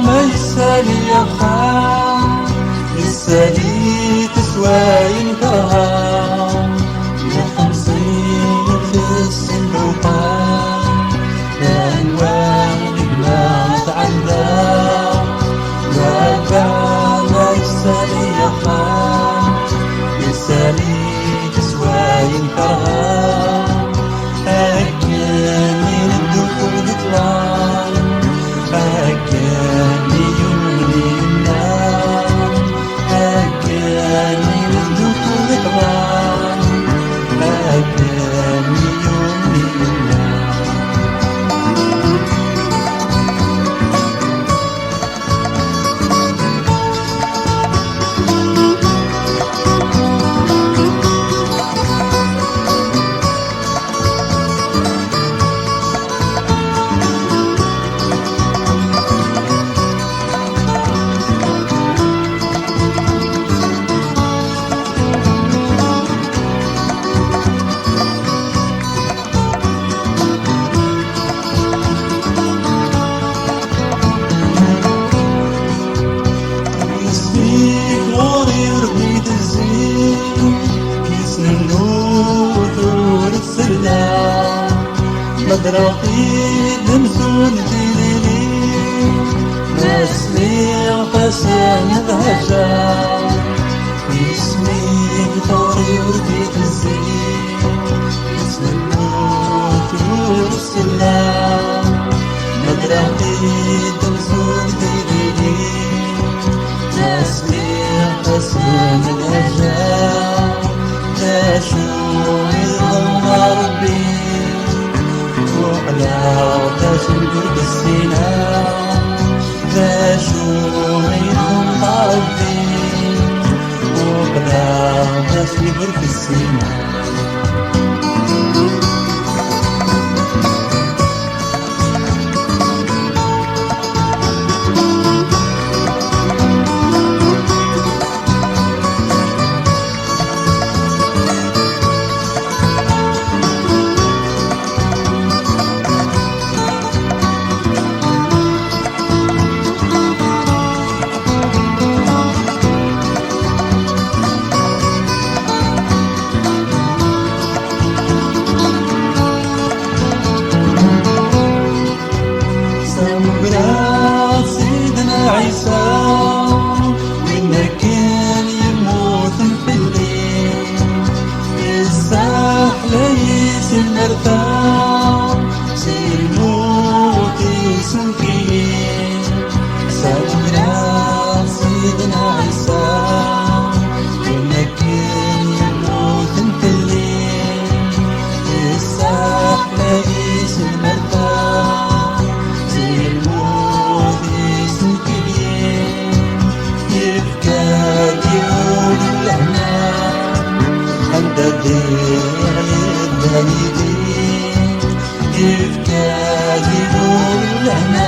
ما يسالي يا خان يسالي تسوى ينكرها يا خمسين في السن وقان لا نوالي ما تعذب ما يسالي يا خان يسالي تسوى ينكرها أكاني ندوك ونطلع أكاني يومني النار أكاني ندوك ونطلع أكاني يومني النار مدرقي دمسون جليلي نسمي قسم ذهجا اسمي طوري ورديت الزين اسم الموت نور السلام مدرقي دمسون جليلي نسمي قسم ذهجا تشوي ظلم ربي وعلى تشنقر بالسينا ذا شويهم طربي وعلى تشنقر بالسينا سيدنا عيسى وإنه كان يموت في الليل الساحل يسن مرتاح سيموت يسن كيل سامنا سيدنا عيسى وإنه كان يموت في الليل الساحل يسن مرتاح كيف كان يقول لنا